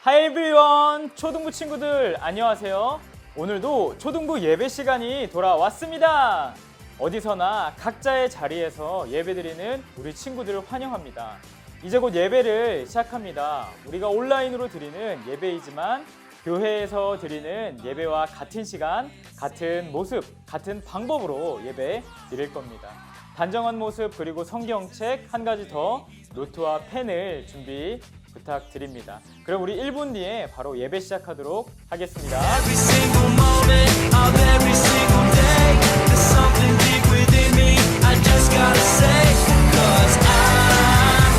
Hi everyone! 초등부 친구들 안녕하세요. 오늘도 초등부 예배 시간이 돌아왔습니다. 어디서나 각자의 자리에서 예배드리는 우리 친구들을 환영합니다. 이제 곧 예배를 시작합니다. 우리가 온라인으로 드리는 예배이지만 교회에서 드리는 예배와 같은 시간, 같은 모습, 같은 방법으로 예배 드릴 겁니다. 단정한 모습 그리고 성경책 한 가지 더 노트와 펜을 준비 부탁드립니다. 그럼 우리 1분 뒤에 바로 예배 시작하도록 하겠습니다. Every single moment of every single day there's something deep within me I just gotta say cause I'm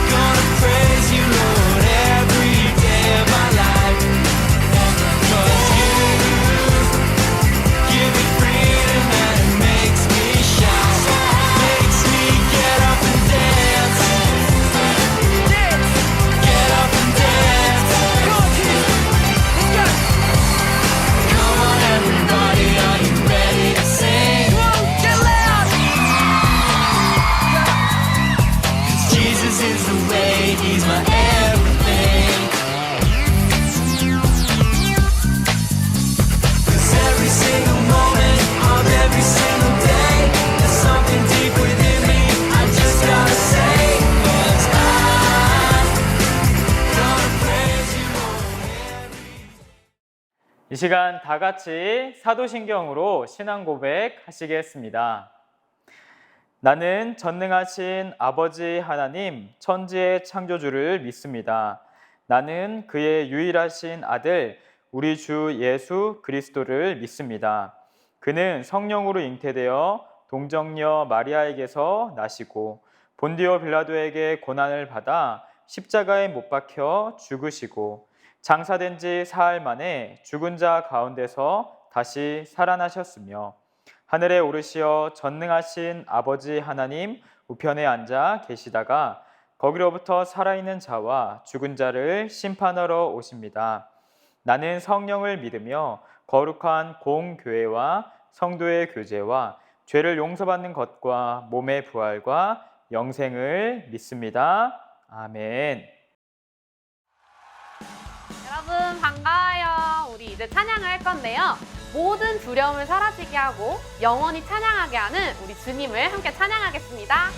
gonna praise you Lord every day of my life cause you give me freedom and it makes me shine makes me get up and dance get up and dance come on everybody are you ready to sing get loud cause Jesus is the way he's my everything cause every single moment of every single day there's something deep within me I just gotta say cause I'm gonna praise you Lord 이 시간 다 같이 사도신경으로 신앙 고백 하시겠습니다. 나는 전능하신 아버지 하나님 천지의 창조주를 믿습니다. 나는 그의 유일하신 아들 우리 주 예수 그리스도를 믿습니다. 그는 성령으로 잉태되어 동정녀 마리아에게서 나시고 본디오 빌라도에게 고난을 받아 십자가에 못 박혀 죽으시고 장사된 지 사흘 만에 죽은 자 가운데서 다시 살아나셨으며 하늘에 오르시어 전능하신 아버지 하나님 우편에 앉아 계시다가 거기로부터 살아있는 자와 죽은 자를 심판하러 오십니다. 나는 성령을 믿으며 거룩한 공교회와 성도의 교제와 죄를 용서받는 것과 몸의 부활과 영생을 믿습니다. 아멘. 여러분 반가워요. 우리 이제 찬양을 할 건데요. 모든 두려움을 사라지게 하고 영원히 찬양하게 하는 우리 주님을 함께 찬양하겠습니다.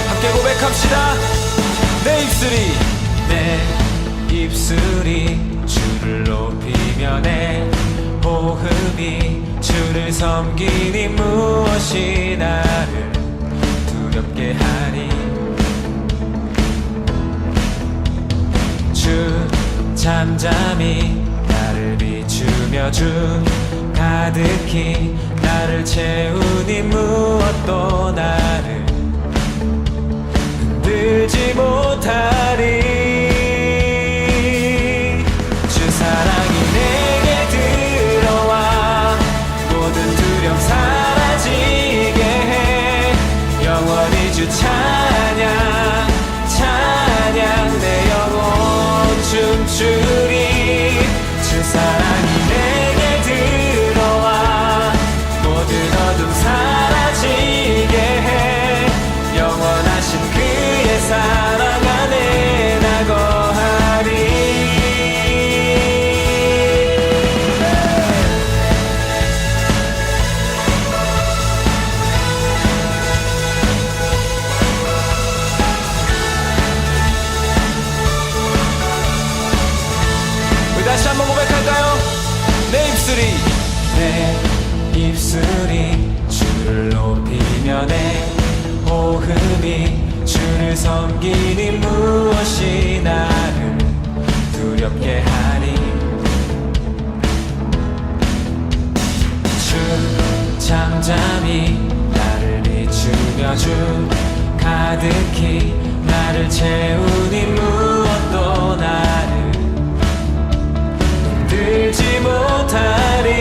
함께 고백합시다. 내 입술이 주를 높이며 내 호흡이 주를 섬기니 무엇이 나를 두렵게 하리 주 잠잠히 나를 비추며 주 가득히 나를 채우니 무엇도 나를 흔들지 못하리 주 사랑이 내게 들어와 모든 두려움 사라지게 해 영원히 주 찬양 찬양 내 영혼 춤추리 주 사랑이 내게 들어와 모든 어둠 사라지게 해 영원하신 그의 사랑 안에 나 거하리 우리 다시 한번 고백할까요? 내 입술이 주를 높이며 내 호흡이 주를 섬기니 무엇이 나를 두렵게 하리 주 잠잠히 나를 비추며 주 가득히 나를 채우니 무엇도 나를 흔들지 못하리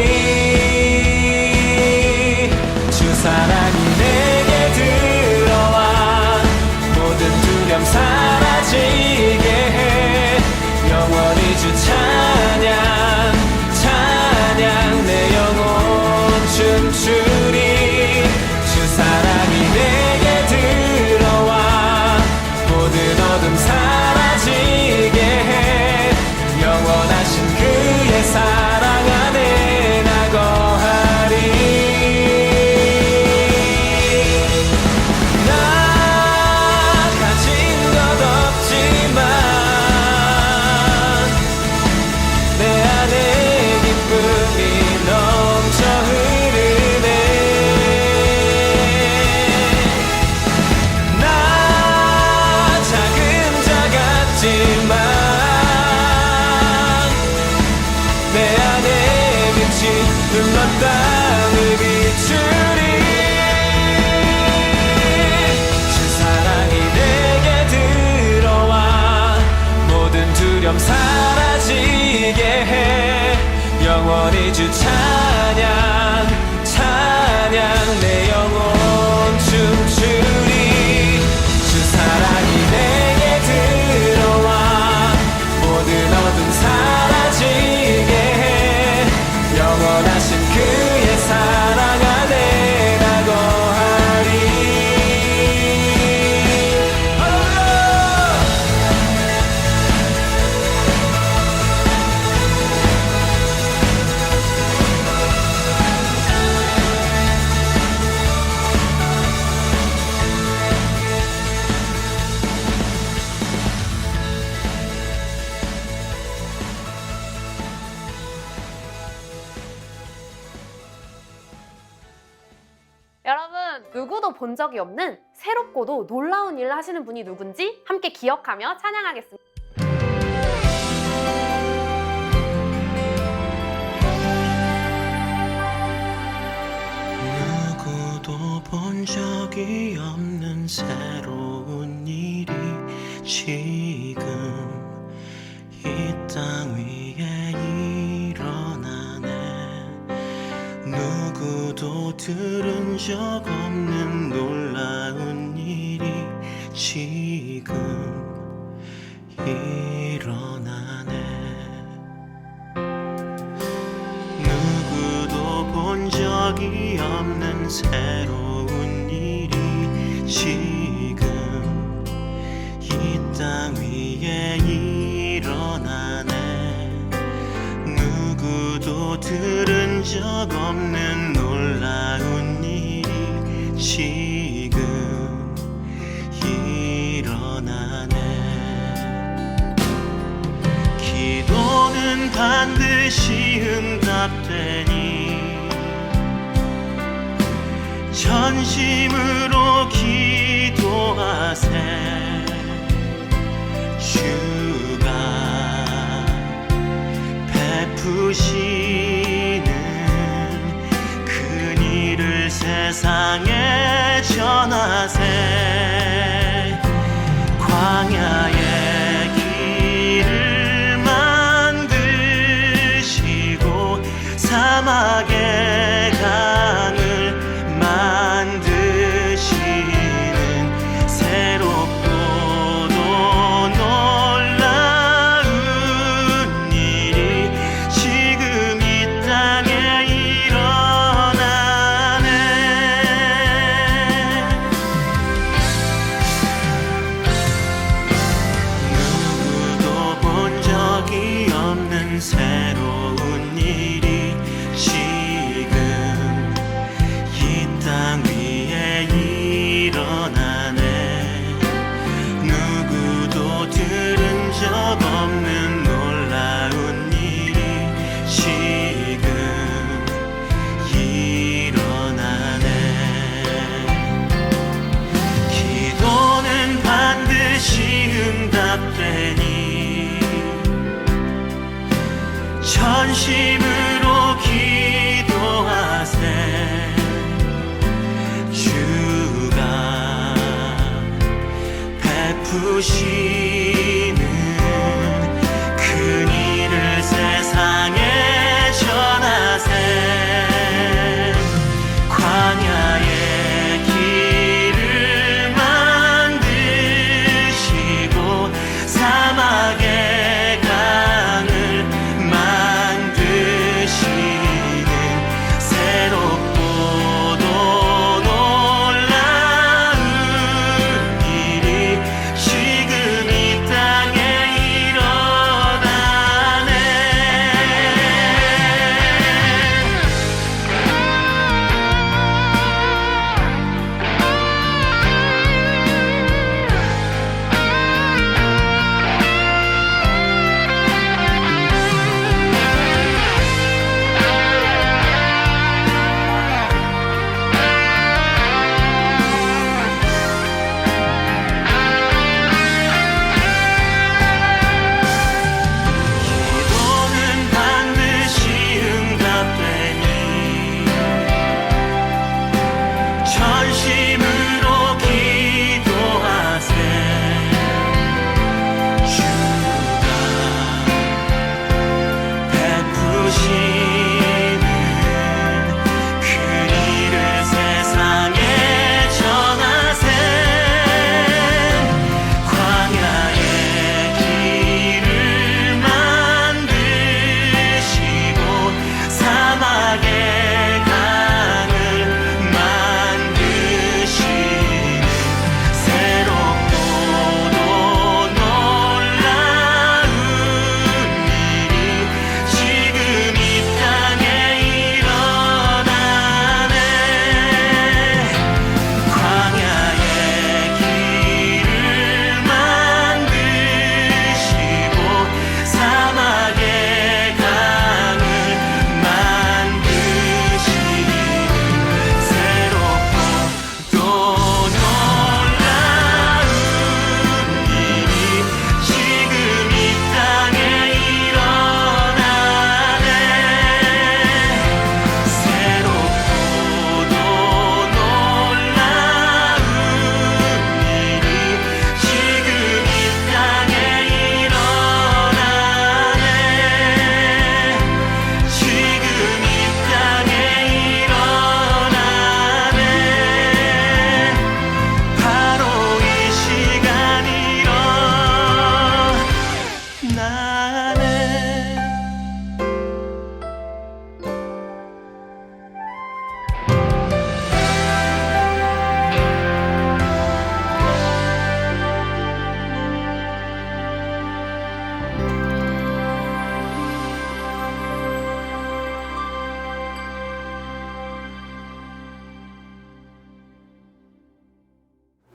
주 사랑이 내게 들어와 모든 두려움 사라지게 해 영원히 주 찬양 찬양 내 영혼 춤추리 주 사랑이 내 누구도 본 적이 없는 새롭고도 놀라운 일을 하시는 분이 누군지 함께 기억하며 찬양하겠습니다. 누구도 본 적이 없는 새로운 일이 지금 이 땅 위에 일어나네. 누구도 들은 적 없는 놀라운 일이 지금 일어나네. 누구도 본 적이 없는 새로운 일이 지금 이 땅 위에 일어나네. 누구도 들은 적 없는 놀라운 일이 지금 일어나네. 기도는 반드시 응답되니 전심으로 기도하세. 주가 베푸시는 큰 일을 세상에 전하세. 광야의 길을 만드시고 사막의 강을 만드시는 새롭고도 놀라운 일이 지금 이 땅에 일어나네. 누구도 본 적이 없는 새로운 일이 지금 이 땅 위에 일어나네. 누구도 들은 적 없는 놀라운 일이 지금 일어나네. 기도는 반드시 응답되니 전심으로 기도하세. 주가 베푸시는 큰 일을 세상에 전하세. 광야의 길을 만드시고 사막의 강을 만드시는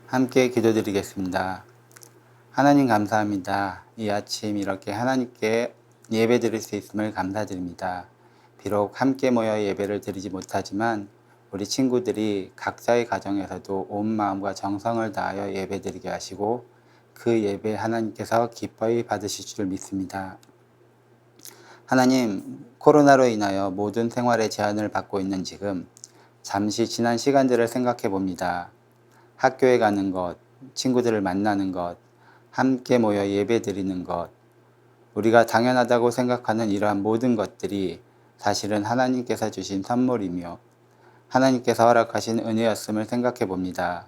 함께 기도드리겠습니다. 하나님 감사합니다. 이 아침 이렇게 하나님께 예배 드릴 수 있음을 감사드립니다. 비록 함께 모여 예배를 드리지 못하지만 우리 친구들이 각자의 가정에서도 온 마음과 정성을 다하여 예배 드리게 하시고 그 예배 하나님께서 기뻐히 받으실 줄 믿습니다. 하나님, 코로나로 인하여 모든 생활에 제한을 받고 있는 지금 잠시 지난 시간들을 생각해 봅니다. 학교에 가는 것, 친구들을 만나는 것, 함께 모여 예배 드리는 것, 우리가 당연하다고 생각하는 이러한 모든 것들이 사실은 하나님께서 주신 선물이며 하나님께서 허락하신 은혜였음을 생각해 봅니다.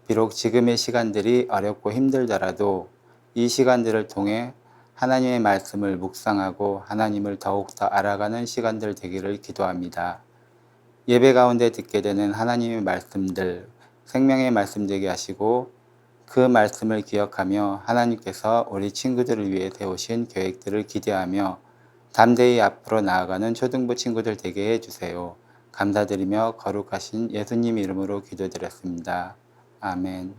비록 지금의 시간들이 어렵고 힘들더라도 이 시간들을 통해 하나님의 말씀을 묵상하고 하나님을 더욱더 알아가는 시간들 되기를 기도합니다. 예배 가운데 듣게 되는 하나님의 말씀들, 생명의 말씀 되게 하시고 그 말씀을 기억하며 하나님께서 우리 친구들을 위해 세우신 계획들을 기대하며 담대히 앞으로 나아가는 초등부 친구들 되게 해주세요. 감사드리며 거룩하신 예수님 이름으로 기도드렸습니다. 아멘.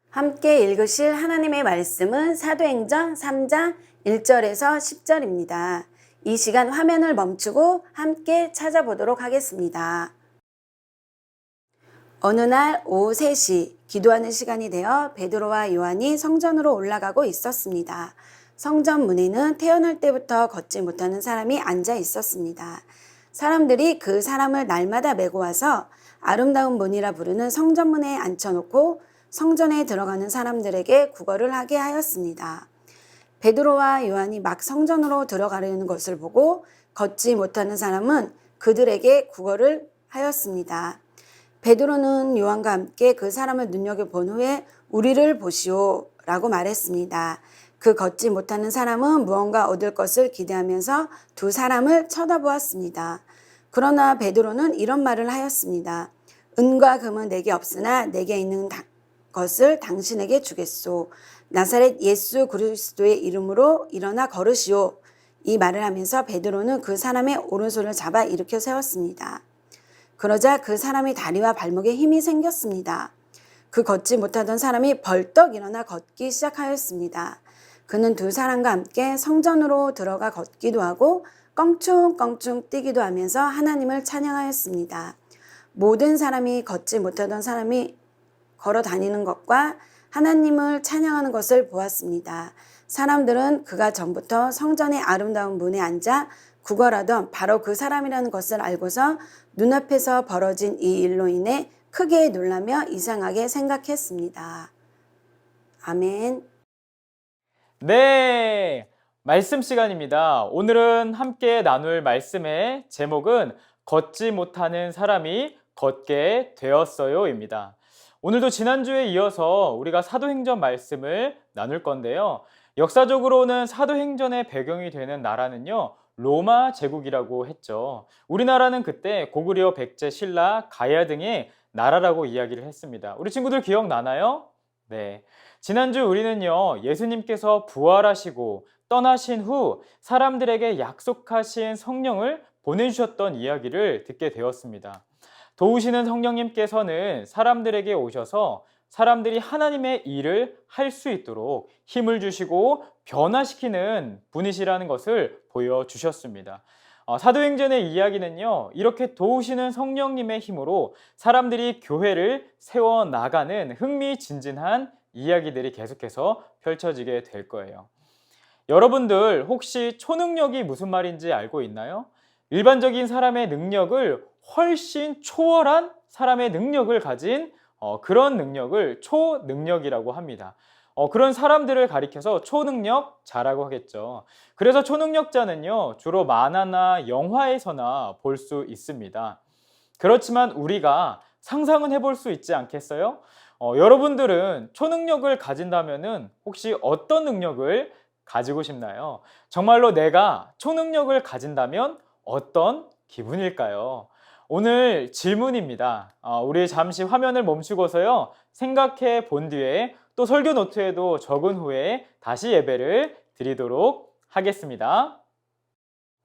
함께 읽으실 하나님의 말씀은 사도행전 3장 1절에서 10절입니다. 이 시간 화면을 멈추고 함께 찾아보도록 하겠습니다. 어느 날 오후 3시 기도하는 시간이 되어 베드로와 요한이 성전으로 올라가고 있었습니다. 성전 문에는 태어날 때부터 걷지 못하는 사람이 앉아 있었습니다. 사람들이 그 사람을 날마다 메고 와서 아름다운 문이라 부르는 성전문에 앉혀놓고 성전에 들어가는 사람들에게 구걸을 하게 하였습니다. 베드로와 요한이 막 성전으로 들어가려는 것을 보고 걷지 못하는 사람은 그들에게 구걸을 하였습니다. 베드로는 요한과 함께 그 사람을 눈여겨본 후에 우리를 보시오 라고 말했습니다. 그 걷지 못하는 사람은 무언가 얻을 것을 기대하면서 두 사람을 쳐다보았습니다. 그러나 베드로는 이런 말을 하였습니다. 은과 금은 내게 없으나 내게 있는 것을 당신에게 주겠소. 나사렛 예수 그리스도의 이름으로 일어나 걸으시오. 이 말을 하면서 베드로는 그 사람의 오른손을 잡아 일으켜 세웠습니다. 그러자 그 사람의 다리와 발목에 힘이 생겼습니다. 그 걷지 못하던 사람이 벌떡 일어나 걷기 시작하였습니다. 그는 두 사람과 함께 성전으로 들어가 걷기도 하고 껑충껑충 뛰기도 하면서 하나님을 찬양하였습니다. 모든 사람이 걷지 못하던 사람이 걸어 다니는 것과 하나님을 찬양하는 것을 보았습니다. 사람들은 그가 전부터 성전의 아름다운 문에 앉아 구걸하던 바로 그 사람이라는 것을 알고서 눈앞에서 벌어진 이 일로 인해 크게 놀라며 이상하게 생각했습니다. 아멘. 네, 말씀 시간입니다. 오늘은 함께 나눌 말씀의 제목은 걷지 못하는 사람이 걷게 되었어요입니다. 오늘도 지난주에 이어서 우리가 사도행전 말씀을 나눌 건데요. 역사적으로는 사도행전의 배경이 되는 나라는요, 로마 제국이라고 했죠. 우리나라는 그때 고구려, 백제, 신라, 가야 등의 나라라고 이야기를 했습니다. 우리 친구들 기억나나요? 네. 지난주 우리는요, 예수님께서 부활하시고 떠나신 후 사람들에게 약속하신 성령을 보내주셨던 이야기를 듣게 되었습니다. 도우시는 성령님께서는 사람들에게 오셔서 사람들이 하나님의 일을 할 수 있도록 힘을 주시고 변화시키는 분이시라는 것을 보여주셨습니다. 사도행전의 이야기는요, 이렇게 도우시는 성령님의 힘으로 사람들이 교회를 세워나가는 흥미진진한 이야기들이 계속해서 펼쳐지게 될 거예요. 여러분들 혹시 초능력이 무슨 말인지 알고 있나요? 일반적인 사람의 능력을 훨씬 초월한 사람의 능력을 가진 그런 능력을 초능력이라고 합니다. 그런 사람들을 가리켜서 초능력자라고 하겠죠. 그래서 초능력자는요, 주로 만화나 영화에서나 볼 수 있습니다. 그렇지만 우리가 상상은 해볼 수 있지 않겠어요? 여러분들은 초능력을 가진다면은 혹시 어떤 능력을 가지고 싶나요? 정말로 내가 초능력을 가진다면 어떤 기분일까요? 오늘 질문입니다. 우리 잠시 화면을 멈추고서요, 생각해 본 뒤에 또 설교 노트에도 적은 후에 다시 예배를 드리도록 하겠습니다.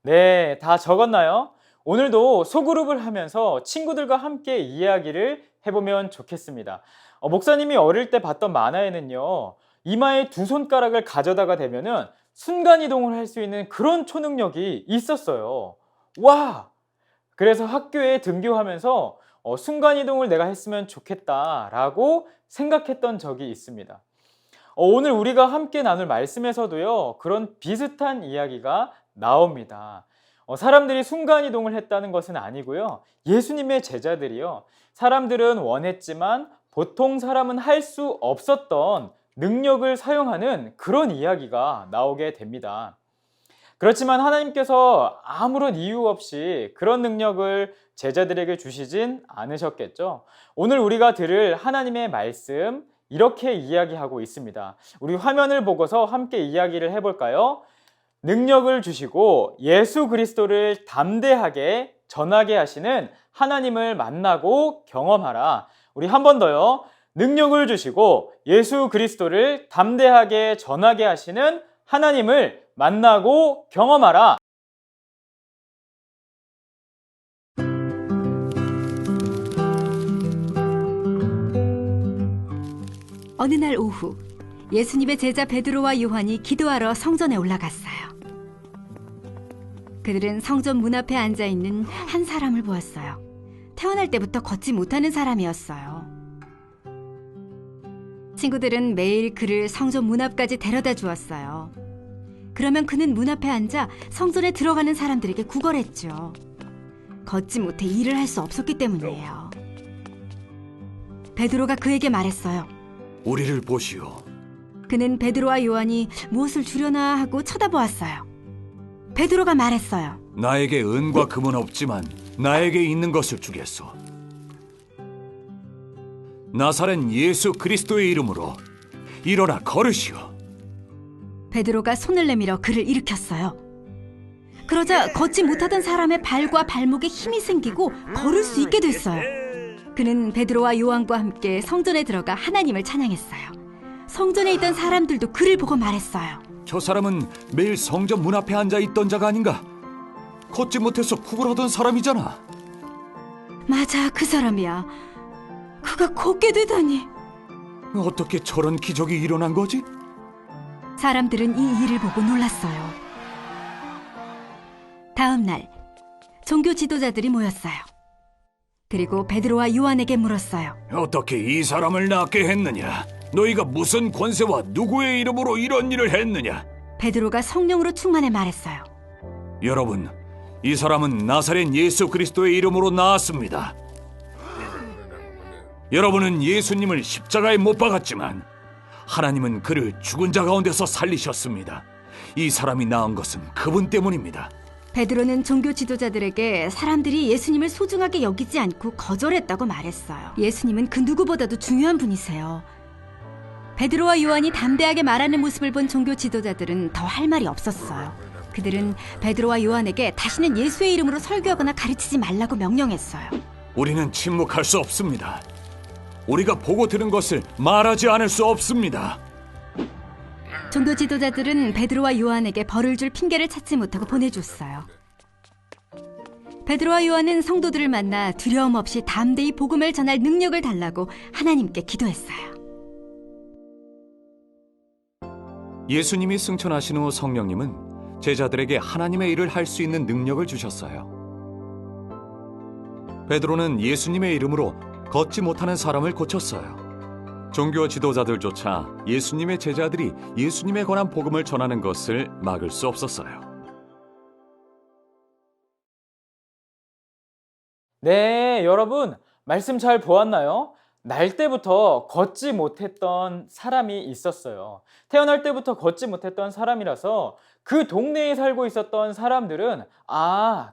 네, 다 적었나요? 오늘도 소그룹을 하면서 친구들과 함께 이야기를 해보면 좋겠습니다. 목사님이 어릴 때 봤던 만화에는요, 이마에 두 손가락을 가져다가 대면은 순간이동을 할 수 있는 그런 초능력이 있었어요. 와! 그래서 학교에 등교하면서 순간이동을 내가 했으면 좋겠다라고 생각했던 적이 있습니다. 오늘 우리가 함께 나눌 말씀에서도요, 그런 비슷한 이야기가 나옵니다. 사람들이 순간이동을 했다는 것은 아니고요, 예수님의 제자들이요, 사람들은 원했지만 보통 사람은 할 수 없었던 능력을 사용하는 그런 이야기가 나오게 됩니다. 그렇지만 하나님께서 아무런 이유 없이 그런 능력을 제자들에게 주시진 않으셨겠죠. 오늘 우리가 들을 하나님의 말씀, 이렇게 이야기하고 있습니다. 우리 화면을 보고서 함께 이야기를 해볼까요? 능력을 주시고 예수 그리스도를 담대하게 전하게 하시는 하나님을 만나고 경험하라. 우리 한 번 더요. 능력을 주시고 예수 그리스도를 담대하게 전하게 하시는 하나님을 만나고 경험하라. 어느 날 오후 예수님의 제자 베드로와 요한이 기도하러 성전에 올라갔어요. 그들은 성전 문 앞에 앉아있는 한 사람을 보았어요. 태어날 때부터 걷지 못하는 사람이었어요. 친구들은 매일 그를 성전 문 앞까지 데려다 주었어요. 그러면 그는 문 앞에 앉아 성전에 들어가는 사람들에게 구걸했죠. 걷지 못해 일을 할 수 없었기 때문이에요. 베드로가 그에게 말했어요. 우리를 보시오. 그는 베드로와 요한이 무엇을 주려나 하고 쳐다보았어요. 베드로가 말했어요. 나에게 은과 금은 없지만 나에게 있는 것을 주겠소. 나사렛 예수 그리스도의 이름으로 일어나 걸으시오. 베드로가 손을 내밀어 그를 일으켰어요. 그러자 걷지 못하던 사람의 발과 발목에 힘이 생기고 걸을 수 있게 됐어요. 그는 베드로와 요한과 함께 성전에 들어가 하나님을 찬양했어요. 성전에 있던 사람들도 그를 보고 말했어요. 저 사람은 매일 성전 문 앞에 앉아 있던 자가 아닌가? 걷지 못해서 구걸하던 사람이잖아. 맞아, 그 사람이야. 그가 걷게 되다니. 어떻게 저런 기적이 일어난 거지? 사람들은 이 일을 보고 놀랐어요. 다음 날 종교 지도자들이 모였어요. 그리고 베드로와 요한에게 물었어요. 어떻게 이 사람을 낫게 했느냐? 너희가 무슨 권세와 누구의 이름으로 이런 일을 했느냐? 베드로가 성령으로 충만해 말했어요. 여러분, 이 사람은 나사렛 예수 그리스도의 이름으로 나았습니다. 여러분은 예수님을 십자가에 못 박았지만 하나님은 그를 죽은 자 가운데서 살리셨습니다. 이 사람이 나은 것은 그분 때문입니다. 베드로는 종교 지도자들에게 사람들이 예수님을 소중하게 여기지 않고 거절했다고 말했어요. 예수님은 그 누구보다도 중요한 분이세요. 베드로와 요한이 담대하게 말하는 모습을 본 종교 지도자들은 더 할 말이 없었어요. 그들은 베드로와 요한에게 다시는 예수의 이름으로 설교하거나 가르치지 말라고 명령했어요. 우리는 침묵할 수 없습니다. 우리가 보고 들은 것을 말하지 않을 수 없습니다. 종교 지도자들은 베드로와 요한에게 벌을 줄 핑계를 찾지 못하고 보내줬어요. 베드로와 요한은 성도들을 만나 두려움 없이 담대히 복음을 전할 능력을 달라고 하나님께 기도했어요. 예수님이 승천하신 후 성령님은 제자들에게 하나님의 일을 할 수 있는 능력을 주셨어요. 베드로는 예수님의 이름으로 걷지 못하는 사람을 고쳤어요. 종교 지도자들조차 예수님의 제자들이 예수님에 관한 복음을 전하는 것을 막을 수 없었어요. 네, 여러분 말씀 잘 보았나요? 날 때부터 걷지 못했던 사람이 있었어요. 태어날 때부터 걷지 못했던 사람이라서 그 동네에 살고 있었던 사람들은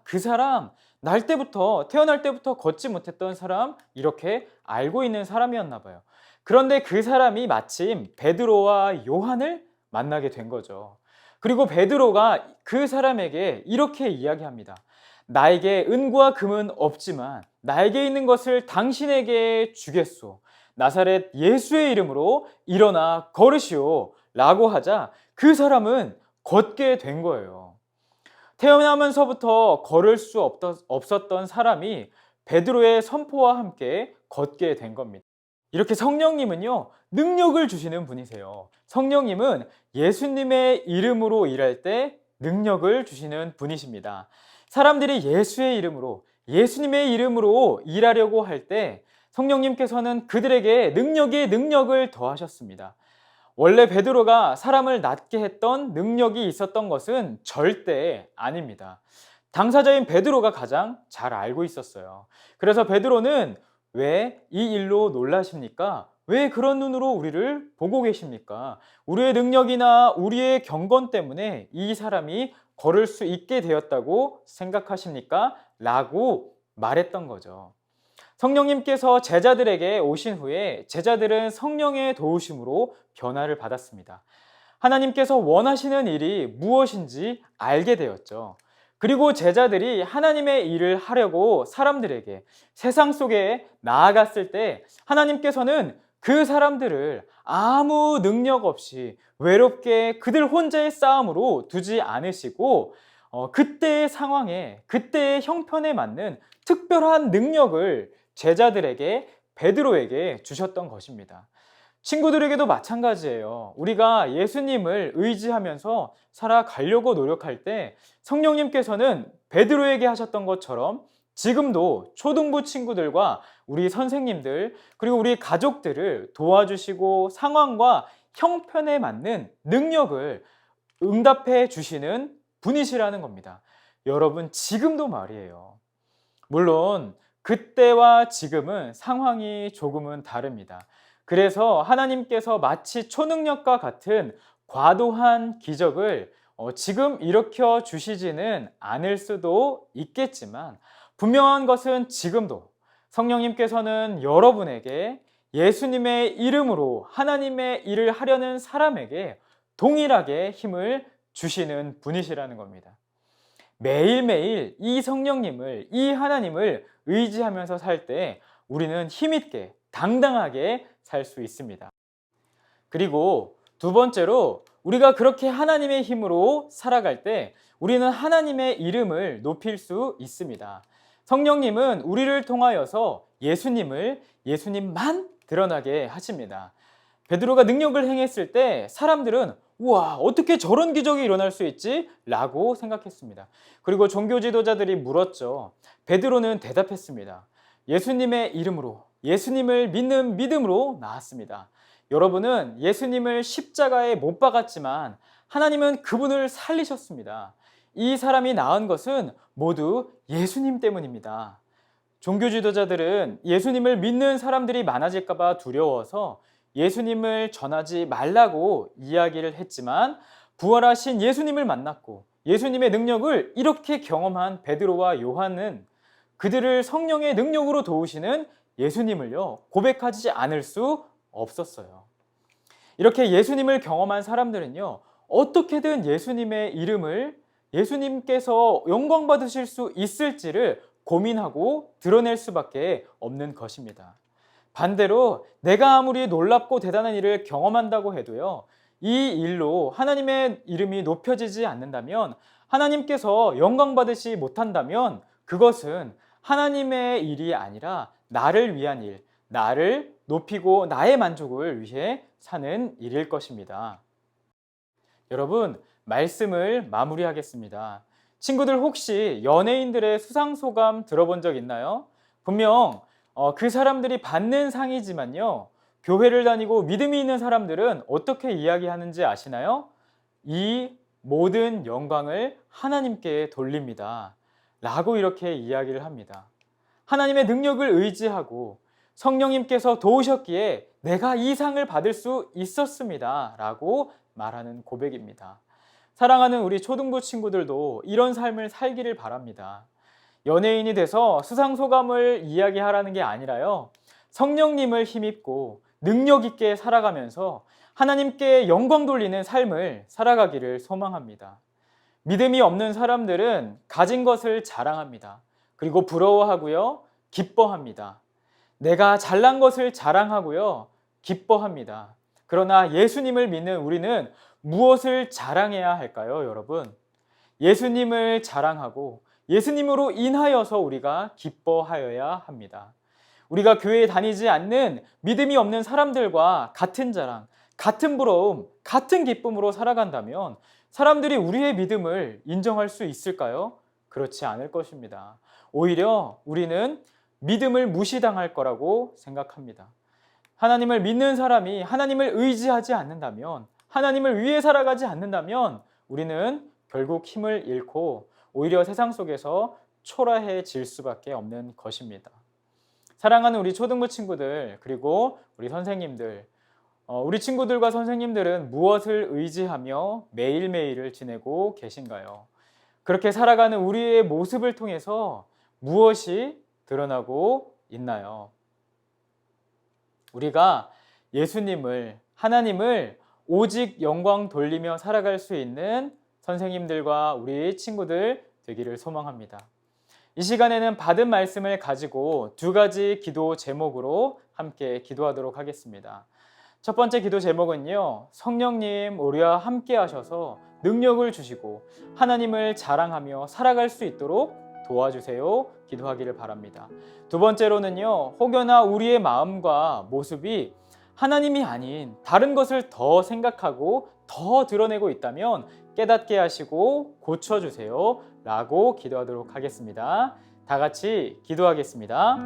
그 사람 날 때부터 태어날 때부터 걷지 못했던 사람 이렇게 알고 있는 사람이었나 봐요. 그런데 그 사람이 마침 베드로와 요한을 만나게 된 거죠. 그리고 베드로가 그 사람에게 이렇게 이야기합니다. 나에게 은과 금은 없지만 나에게 있는 것을 당신에게 주겠소. 나사렛 예수의 이름으로 일어나 걸으시오 라고 하자 그 사람은 걷게 된 거예요. 태어나면서부터 걸을 수 없었던 사람이 베드로의 선포와 함께 걷게 된 겁니다. 이렇게 성령님은요, 능력을 주시는 분이세요. 성령님은 예수님의 이름으로 일할 때 능력을 주시는 분이십니다. 사람들이 예수의 이름으로, 예수님의 이름으로 일하려고 할 때 성령님께서는 그들에게 능력을 더하셨습니다. 원래 베드로가 사람을 낫게 했던 능력이 있었던 것은 절대 아닙니다. 당사자인 베드로가 가장 잘 알고 있었어요. 그래서 베드로는 왜 이 일로 놀라십니까? 왜 그런 눈으로 우리를 보고 계십니까? 우리의 능력이나 우리의 경건 때문에 이 사람이 걸을 수 있게 되었다고 생각하십니까? 라고 말했던 거죠. 성령님께서 제자들에게 오신 후에 제자들은 성령의 도우심으로 변화를 받았습니다. 하나님께서 원하시는 일이 무엇인지 알게 되었죠. 그리고 제자들이 하나님의 일을 하려고 사람들에게 세상 속에 나아갔을 때 하나님께서는 그 사람들을 아무 능력 없이 외롭게 그들 혼자의 싸움으로 두지 않으시고 그때의 상황에, 그때의 형편에 맞는 특별한 능력을 제자들에게, 베드로에게 주셨던 것입니다. 친구들에게도 마찬가지예요. 우리가 예수님을 의지하면서 살아가려고 노력할 때 성령님께서는 베드로에게 하셨던 것처럼 지금도 초등부 친구들과 우리 선생님들 그리고 우리 가족들을 도와주시고 상황과 형편에 맞는 능력을 응답해 주시는 분이시라는 겁니다. 여러분, 지금도 말이에요. 물론 그때와 지금은 상황이 조금은 다릅니다. 그래서 하나님께서 마치 초능력과 같은 과도한 기적을 지금 일으켜 주시지는 않을 수도 있겠지만 분명한 것은 지금도 성령님께서는 여러분에게 예수님의 이름으로 하나님의 일을 하려는 사람에게 동일하게 힘을 주시는 분이시라는 겁니다. 매일매일 이 성령님을, 이 하나님을 의지하면서 살 때 우리는 힘있게 당당하게 살 수 있습니다. 그리고 두 번째로 우리가 그렇게 하나님의 힘으로 살아갈 때 우리는 하나님의 이름을 높일 수 있습니다. 성령님은 우리를 통하여서 예수님만 드러나게 하십니다. 베드로가 능력을 행했을 때 사람들은 우와, 어떻게 저런 기적이 일어날 수 있지? 라고 생각했습니다. 그리고 종교 지도자들이 물었죠. 베드로는 대답했습니다. 예수님의 이름으로, 예수님을 믿는 믿음으로 나았습니다. 여러분은 예수님을 십자가에 못 박았지만 하나님은 그분을 살리셨습니다. 이 사람이 나은 것은 모두 예수님 때문입니다. 종교 지도자들은 예수님을 믿는 사람들이 많아질까 봐 두려워서 예수님을 전하지 말라고 이야기를 했지만 부활하신 예수님을 만났고 예수님의 능력을 이렇게 경험한 베드로와 요한은 그들을 성령의 능력으로 도우시는 예수님을요, 고백하지 않을 수 없었어요. 이렇게 예수님을 경험한 사람들은요, 어떻게든 예수님의 이름을 예수님께서 영광 받으실 수 있을지를 고민하고 드러낼 수밖에 없는 것입니다. 반대로 내가 아무리 놀랍고 대단한 일을 경험한다고 해도요, 이 일로 하나님의 이름이 높여지지 않는다면, 하나님께서 영광 받으시 못한다면 그것은 하나님의 일이 아니라 나를 위한 일, 나를 높이고 나의 만족을 위해 사는 일일 것입니다. 여러분, 말씀을 마무리하겠습니다. 친구들, 혹시 연예인들의 수상소감 들어본 적 있나요? 분명 그 사람들이 받는 상이지만요, 교회를 다니고 믿음이 있는 사람들은 어떻게 이야기하는지 아시나요? 이 모든 영광을 하나님께 돌립니다 라고 이렇게 이야기를 합니다. 하나님의 능력을 의지하고 성령님께서 도우셨기에 내가 이 상을 받을 수 있었습니다 라고 말하는 고백입니다. 사랑하는 우리 초등부 친구들도 이런 삶을 살기를 바랍니다. 연예인이 돼서 수상소감을 이야기하라는 게 아니라요, 성령님을 힘입고 능력 있게 살아가면서 하나님께 영광 돌리는 삶을 살아가기를 소망합니다. 믿음이 없는 사람들은 가진 것을 자랑합니다. 그리고 부러워하고요, 기뻐합니다. 내가 잘난 것을 자랑하고요, 기뻐합니다. 그러나 예수님을 믿는 우리는 무엇을 자랑해야 할까요, 여러분? 예수님을 자랑하고 예수님으로 인하여서 우리가 기뻐하여야 합니다. 우리가 교회에 다니지 않는 믿음이 없는 사람들과 같은 자랑, 같은 부러움, 같은 기쁨으로 살아간다면 사람들이 우리의 믿음을 인정할 수 있을까요? 그렇지 않을 것입니다. 오히려 우리는 믿음을 무시당할 거라고 생각합니다. 하나님을 믿는 사람이 하나님을 의지하지 않는다면, 하나님을 위해 살아가지 않는다면 우리는 결국 힘을 잃고 오히려 세상 속에서 초라해질 수밖에 없는 것입니다. 사랑하는 우리 초등부 친구들, 그리고 우리 선생님들, 우리 친구들과 선생님들은 무엇을 의지하며 매일매일을 지내고 계신가요? 그렇게 살아가는 우리의 모습을 통해서 무엇이 드러나고 있나요? 우리가 예수님을, 하나님을 오직 영광 돌리며 살아갈 수 있는 선생님들과 우리 친구들 되기를 소망합니다. 이 시간에는 받은 말씀을 가지고 두 가지 기도 제목으로 함께 기도하도록 하겠습니다. 첫 번째 기도 제목은요, 성령님 우리와 함께 하셔서 능력을 주시고 하나님을 자랑하며 살아갈 수 있도록 도와주세요 기도하기를 바랍니다. 두 번째로는요, 혹여나 우리의 마음과 모습이 하나님이 아닌 다른 것을 더 생각하고 더 드러내고 있다면 깨닫게 하시고 고쳐주세요 라고 기도하도록 하겠습니다. 다 같이 기도하겠습니다.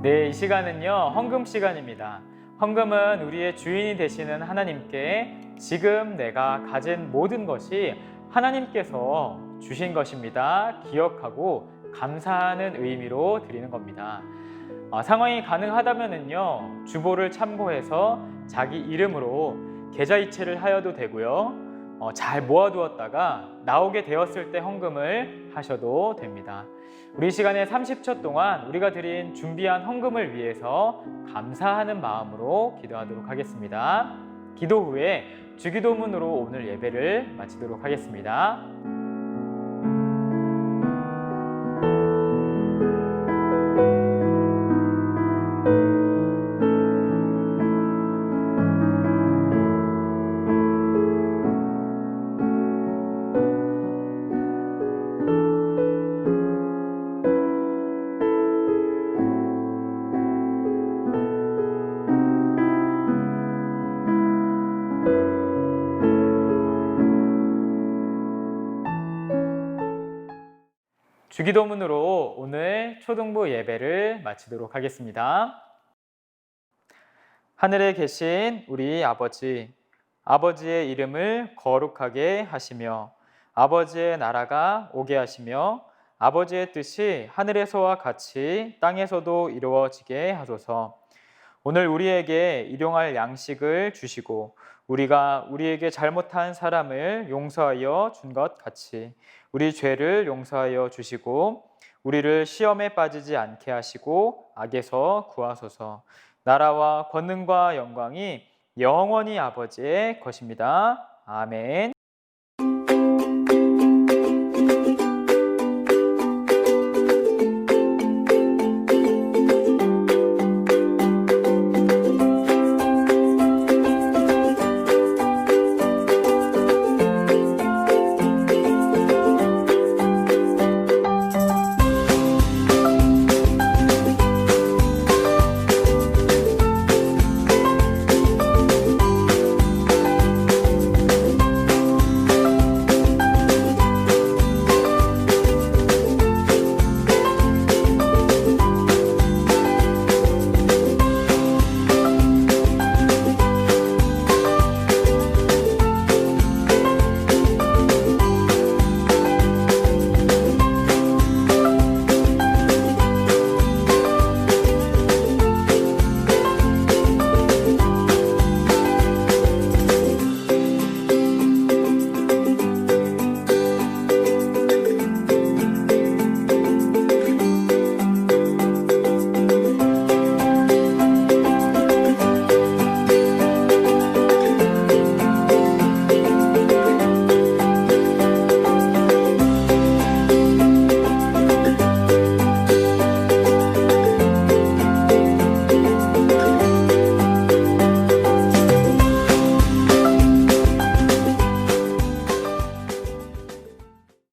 네, 이 시간은요, 헌금 시간입니다. 헌금은 우리의 주인이 되시는 하나님께 지금 내가 가진 모든 것이 하나님께서 주신 것입니다. 기억하고 감사하는 의미로 드리는 겁니다. 상황이 가능하다면요, 주보를 참고해서 자기 이름으로 계좌이체를 하여도 되고요, 잘 모아두었다가 나오게 되었을 때 헌금을 하셔도 됩니다. 우리 시간에 30초 동안 우리가 드린 준비한 헌금을 위해서 감사하는 마음으로 기도하도록 하겠습니다. 기도 후에 주기도문으로 오늘 예배를 마치도록 하겠습니다. 주기도문으로 오늘 초등부 예배를 마치도록 하겠습니다. 하늘에 계신 우리 아버지, 아버지의 이름을 거룩하게 하시며 아버지의 나라가 오게 하시며 아버지의 뜻이 하늘에서와 같이 땅에서도 이루어지게 하소서. 오늘 우리에게 일용할 양식을 주시고 우리가 우리에게 잘못한 사람을 용서하여 준 것 같이 우리 죄를 용서하여 주시고 우리를 시험에 빠지지 않게 하시고 악에서 구하소서. 나라와 권능과 영광이 영원히 아버지의 것입니다. 아멘.